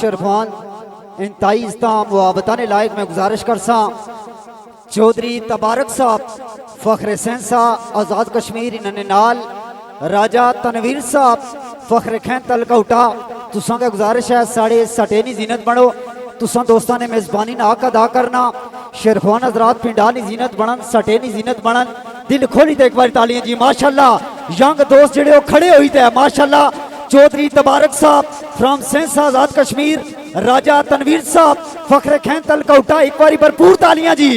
शरफान इंतहाई इस्ताम व बताने लायक मैं गुजारिश कर सा चौधरी तबारक साहब फखर सैन साहब आज़ाद कश्मीर इन्होंने नाल राजा तनवीर साहब फखर खैन तलकौटा तुसा का गुजारिश है साढ़े सटेनी जीनत बनो तुसा दोस्तों ने मेज़बानी ना हक अदा करना शेरफान हजरात पिंडानी जीनत बनन सटेनी जीनत बनन दिल खोली तो एक बार तालियां जी माशाल्लाह यंग दोस्त जेड़े खड़े हुई थे माशाल्लाह चौधरी तबारक साहब फ्रॉम सेंस आज़ाद कश्मीर राजा तनवीर साहब फखर खैन तलकौटा एक बार भरपूर तालियां जी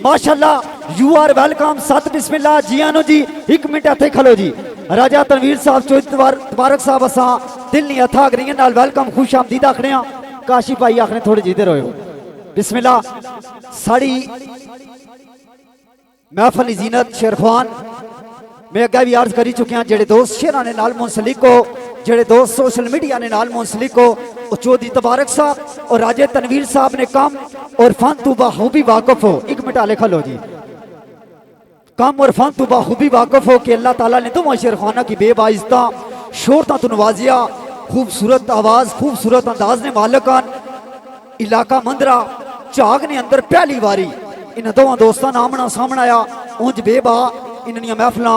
माशाल्लाह यू आर वेलकम सत बिस्मिल्लाह जी आनो जी एक मिनट इत्थे खलो जी राजा तनवीर साहब चौधरी तबारक साहब असा दिल नहीं हथा करिए नाल वेलकम खुश आमदीद आखने काशी भाई आखने थोड़े जिधर हो बिस्मिल्लाह साड़ी महफल जीनत शेरफान मैं अगे भी अर्ज करी चुके हैं जेड़े दोस्त शेरा ने नाल मुंसलिक हो जेड़े दोस्त सोशल मीडिया ने नाल मुंसलिक हो चौधरी तबारक साहब और राजे तनवीर साहब ने कम और फन तू बाखूबी वाकफ हो एक मिनट आले खलो जी कम और फन तू बाखूबी वाकफ हो कि अल्लाह ताला ने तुम शेरखाना की बेबाइज्ता शोरता तो नवाजिया खूबसूरत आवाज खूबसूरत अंदाज ने मालकान इलाका मंदरा झाग ने अंदर पहली बारी इन दोवां दोस्तां आमना सामना आया उंज बेबा इन्होंने महफल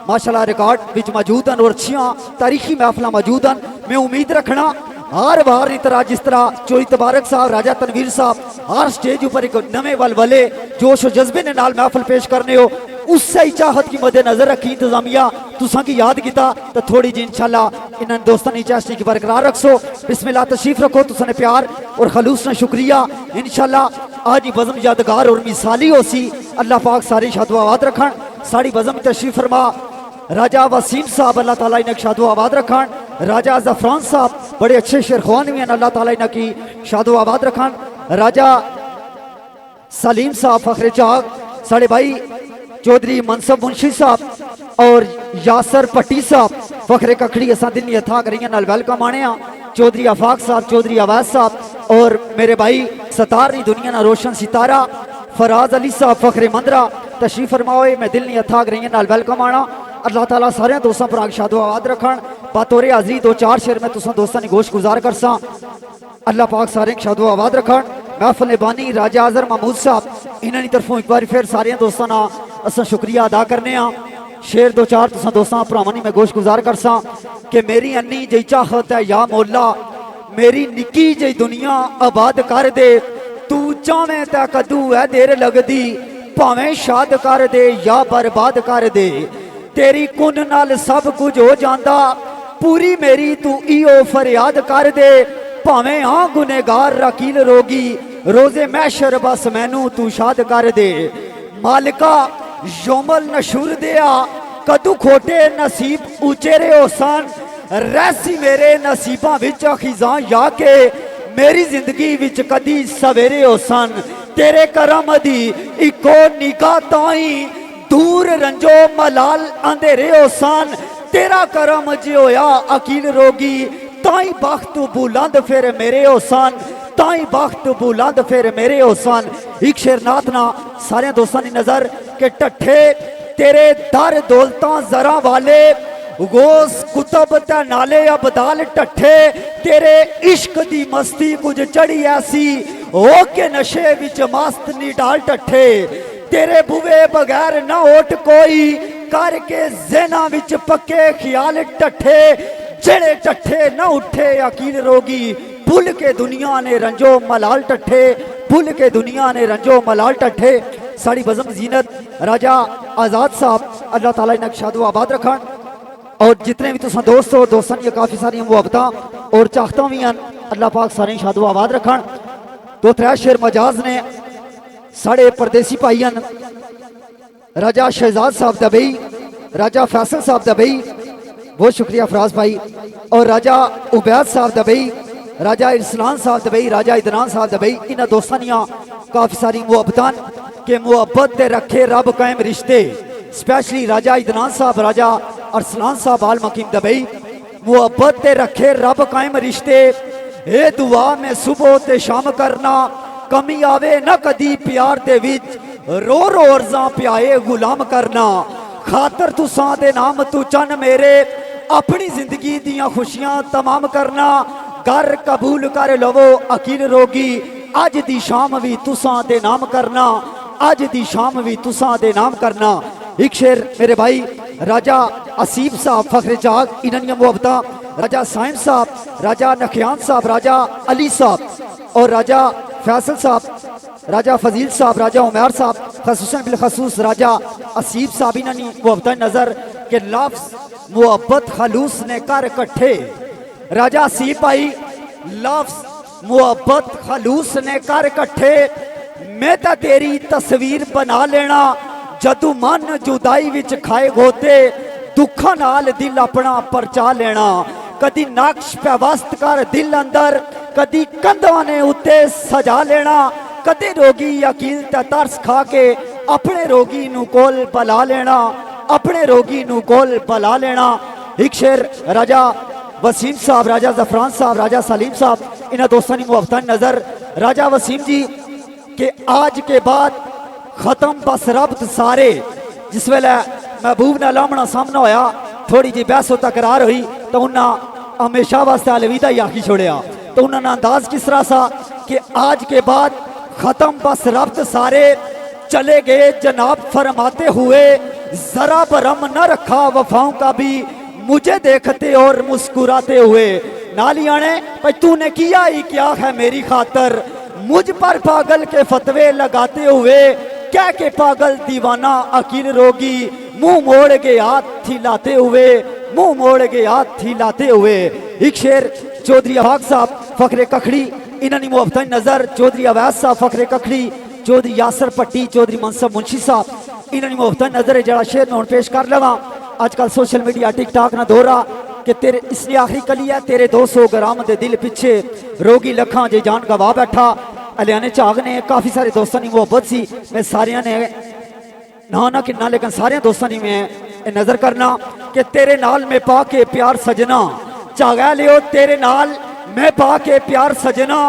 माशाल्लाह रिकॉर्ड विच मौजूद हैं और अच्छियां तारीखी महफल मौजूद हैं मैं उम्मीद रखना हर बार की तरह जिस तरह चौधरी तबारक साहब राजा तनवीर साहब हर स्टेज पर एक नवे वलवले जोश और जज्बे ने नाल महफल पेश करने हो उससे ही चाहत की मद्देनजर रखी इंतजामिया तुसा की याद किया तो थोड़ी जी इंशाल्लाह इन दोस्तों की चाशनी की बरकरार रखो बिस्मिल्लाह तशरीफ रखो तुसा ने प्यार और खलूस ने शुक्रिया इंशाल्लाह आज ही बज़म यादगार और मिसाली हो सी अल्लाह पाक सारी शादो आबाद रखन साड़ी बज़म तशरीफ फरमा राजा वसीम साहब अल्लाह ताला इन्हें शादो आबाद रखन राजा ज़फ़रान साहब बड़े अच्छे शेरखान भी हैं अल्लाह ताला इन्हें की शादो आबाद रखन राजा सलीम साहब फखरे चाग साढ़े भाई चौधरी मनसब मुंशी साहब और यासर पट्टी साहब फखरे कखड़ी असा दिल नहीं था करिए नाल वेलकम आने चौधरी आफाक साहब चौधरी अवैस साहब और मेरे भाई सतार दुनिया ना रोशन सितारा फराज अली साहब फखरे मंदरा तशरीफ फरमाओ मैं दिल नहीं था करिए नाल वेलकम आना अल्लाह ताला सारे दोस्तों पर शादो आबाद रखन बातोरे हाजरी दो चार शेर में तुसा दोस्तों की गोश गुजार कर सा अल्लाह पाक सारे शादो आबाद रखन महफल बानी राजा आजर महमूद साहब इन्होंने तरफों एक बार फिर सारे दोस्तों का असा शुक्रिया अदा करने शेर दो चार तुसा दोस्तों भरावां मैं गोश गुजार कर सा कि मेरी अन्नी जी चाहत है या मौला मेरी निकी जी दुनिया आबाद कर दे तू चावे तो कदू है देर लगदी भावें शाद कर दे या बर्बाद कर दे तेरी कुन नाल सब कुछ हो जाता पूरी मेरी तू इो फरियाद कर दे भावें हाँ गुनेगार रकील रोगी रोजे मैशर बस मैनू तू शाद कर दे मालिका योमल नशूर दिया कदू खोटे नसीब उचेरे हो सन रहसी मेरे नसीबा विच खिजा या के मेरी जिंदगी विच कदी सवेरे हो सन तेरे करम दी इको निगाह ताई दूर रंजो मलाल अंधेरे हो सन तेरा करम जो होया अकील रोगी ताई बख्त बुलंद फिर मेरे हो सन ताई बख्त बुलंद फिर मेरे हो सन एक शेरनाथ ना सारे दोस्तों की नजर के टठे तेरे दर दौलता जरा वाले गोस कुतब ते नाले अबदाल टठे तेरे इश्क दी मस्ती कुछ चढ़ी ऐसी हो के नशे विच मस्त नी डाल टठे तेरे बुवे बगैर ना ओट कोई करके ज़हना विच पक्के ख्याल टठे जेड़े टठे न उठे अकील रोगी भूल के दुनिया ने रंजो मलाल टठे भूल के दुनिया ने रंजो मलाल टठे साड़ी बज़म जीनत राजा आज़ाद साहब अल्लाह ताला इन्हें शादो आबाद रखन और जितने भी तुसा दोस्त हो दोस्तों की काफ़ी सारी मुहब्बत और चाहता भी हैं अल्लाह पाक सारे शादो आबाद रखन दो त्रै शेर मजाज ने साढ़े परदेसी भाई हैं राजा शहजाद साहब दबई राजा फैसल साहब दबई बहुत शुक्रिया फराज भाई और राजा उबैद साहब दबई राजा इरसलान साहब दबई राजा इदनान साहब दबई इन दोस्तों काफ़ी सारी मुहब्बत के मुहब्बत रखे रब कायम रिश्ते स्पेशली राजा इदनान साहब राजा अरसलान साहब आल मकीम दबई मुहब्बत रखे रब कायम रिश्ते ए दुआ में सुबह ते शाम करना कमी आवे न कदी प्यार दे विच रो रो अर्जा प्याए गुलाम करना खातर तुसा दे नाम तू चन मेरे अपनी जिंदगी दियां खुशियां तमाम करना घर कबूल कर लवो अकील रोगी अज दी शाम भी तुसां दे नाम करना अज दी शाम भी तुसां दे नाम करना। एक शेर मेरे भाई राजा असीफ साहब फखरे जाग इन्होंने मुहब्बता राजा साइम साहब, राजा नखियान साहब, राजा अली साहब और राजा फैसल साहब, राजा फजील साहब, राजा उमर साहब, खसूसन बिलखसूस राजा असीफ साहब इन्होंने मुहब्बता नजर के लफ्ज मुहब्बत खलूस ने कर कट्ठे। राजा असीफ भाई लफ्ज मुहब्बत खलूस ने कर कट्ठे। मैं तो तेरी तस्वीर बना लेना जदू मन जुदाई विच खाए गोते दुखा नाल दिल अपना परचा लेना। कदी नक्श पेवस्त कर दिल अंदर कदी कंधा ने उत्ते सजा लेना। कदी रोगी यकील ते तरस खा के अपने रोगी नू कोल बला लेना अपने रोगी नू कोल बला लेना। एक शेर राजा वसीम साहब, राजा जफरान साहब, राजा सलीम साहब इन्होंने दोस्तों की मुहब्बत नजर। राजा वसीम जी के आज के बाद खत्म बस रब्त सारे। जिस वेले महबूब नाल आमना सामना होया थोड़ी जी बहस तकरार हुई तो उन्हें हमेशा वास्ते अलविदा ही आखी छोड़िया। तो उन्होंने अंदाज किस तरह सा कि आज के बाद खत्म बस रब्त सारे चले गए जनाब फरमाते हुए जरा बरम न रखा वफाओं का भी मुझे देखते और मुस्कुराते हुए। नालिया ने भाई तूने किया ही क्या है मेरी खातर मुझ पर पागल के फतवे लगाते हुए। क्या के पागल दीवाना अकील रोगी मुंह मोड़ के हाथ हिलाते हुए मुंह मोड़ के हाथ हिलाते हुए। एक शेर चौधरी अवाक साहब फखरे कखड़ी इन्होंने मुहब्बत नजर। चौधरी अवैस साहब फखरे कखड़ी, चौधरी यासर पट्टी, चौधरी मनसब मुंशी साहब इन्होंने मुहब्बत नजर है जरा शेर में पेश कर लगा। आजकल सोशल मीडिया टिकटॉक ना दोहरा कि तेरे इसलिए आखिरी कली है तेरे 200 ग्राम दे दिल पिछे रोगी लखा जे जान गवा बैठा। अलियाने झाग ने काफी सारे दोस्तों की मुहब्बत सी मैं सारिया ने ना किन्ना लेकिन सारे दोस्तों की मैं नजर करना कि तेरे नाल में पा के प्यार सजना झागा लियो तेरे नाल मैं पा के प्यार सजना।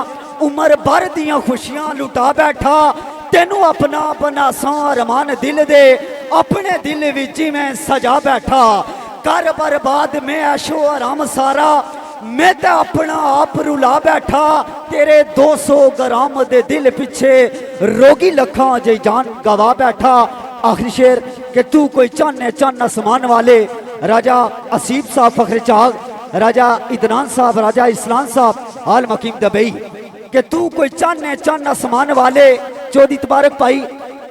उम्र भर दियां खुशियां लुटा बैठा तेनू अपना बनासा अरमान दिल दे अपने दिल विच मैं सजा बैठा। कर बर्बाद में ऐशो आराम सारा मैं तो अपना आप रुला बैठा तेरे 200 ग्राम दे दिल पिछे रोगी लखा जे जान गवा बैठा। आखिरी शेर कि तू कोई चाने चन्न आसमान वाले। राजा असीफ साहब फखरे चाग, राजा इदनान साहब, राजा इस्लाम साहब आल मकीम दबई कि तू कोई चाने चन्न आसमान वाले। चौधरी तबारक भाई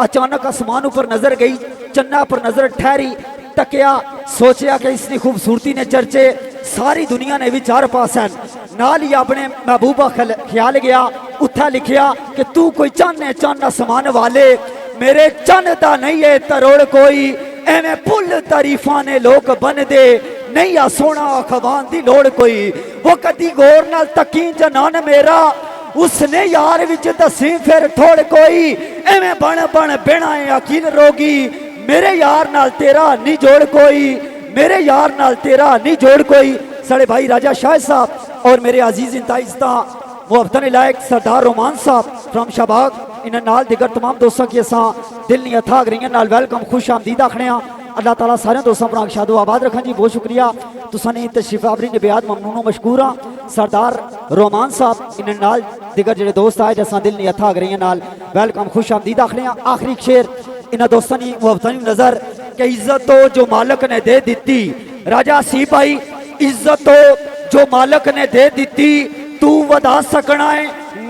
अचानक आसमान ऊपर नजर गई चन्ना पर नजर ठहरी तकिया सोचा कि इसकी खूबसूरती ने चर्चे सारी दुनिया ने भी चार पास है। नाल ही अपने महबूबा ख्याल गया उथा लिखिया कि तू कोई चाने चन्न आसमान वाले मेरे चन्न दा नहीं है तरोड़ कोई एवें पुल तारीफा ने लोग बन दे नहीं आ सोना अखवान दी लोड़ कोई। वो कदी गौर नाल तकी जनान मेरा उसने यार विच दसी फिर थोड़ कोई एवें बन बन बिना अकील रोगी मेरे यार नाल तेरा नहीं जोड़ कोई मेरे यार नाल तेरा नहीं जोड़ कोई। साढ़े भाई राजा शाह साहब और मेरे अजीज इंताइस्ता मुहब्बत लायक सरदार रोमान साहब फ्रॉम शाहबाग इन्हें नाल दिगर तमाम दोस्तों की असा दिल नहीं अथा गई नाल वेलकम खुश आमदीद आखने। अल्लाह ताला सारे दोस्तों पर शादो आबाद रखा जी। बहुत शुक्रिया तुसानी तशरीफ आवरी ने बेहद ममनून मशकूर हाँ। सरदार रोमान साहब इन्हें नाल दिगर जो दोस्त आए जैसा दिल नहीं अथा गई नाल वेलकम खुश आमदीद आखने। आखिरी शेर इन्होंने दोस्तों की मुहब्बत नजर कि इज्जत तो जो मालक ने दे दी। राजा सी भाई इज्जत तो जो मालक ने दे दी तू वधा सकना है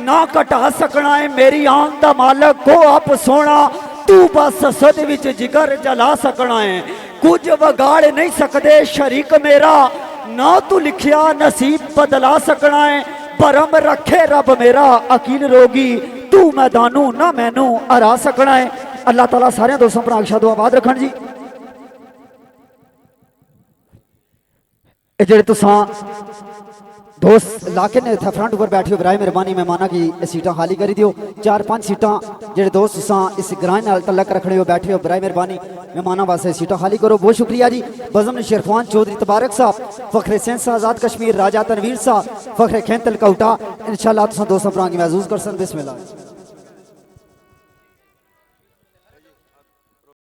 ना घटा सकना है मेरी आन दा मालक को आप सोना तू बस सद विच जिगर जला सकना है। कुछ वगाड़ नहीं सकते शरीक मेरा ना तू लिखिया नसीब बदला सकना है। भरम रखे रब मेरा अकील रोगी तू मैदानू ना मैनू हरा सकना है। अल्लाह ताला सारे दोस्तों पर आशादो आबाद रखन जी। जेडे तुसा दोस्त लाके ने फ्रंट पर बैठे हो बराए मेहरबानी मेहमाना की सीटा खाली करी दियो। 4-5 सीटा जेडे दोस्त तुसा इस ग्रां नाल तलक रखने हो बैठे हो बराए मेहरबानी मेहमाना वास्ते सीटा खाली करो। बहुत शुक्रिया जी। बज़म शेरखान चौधरी तबारक साहब फखरे सेंस आजाद कश्मीर राजा तनवीर साहब फखरे खेंतल कौटा इंशाल्लाह तुसा दोस्तों पर महसूस कर सन। बिस्मिल्लाह।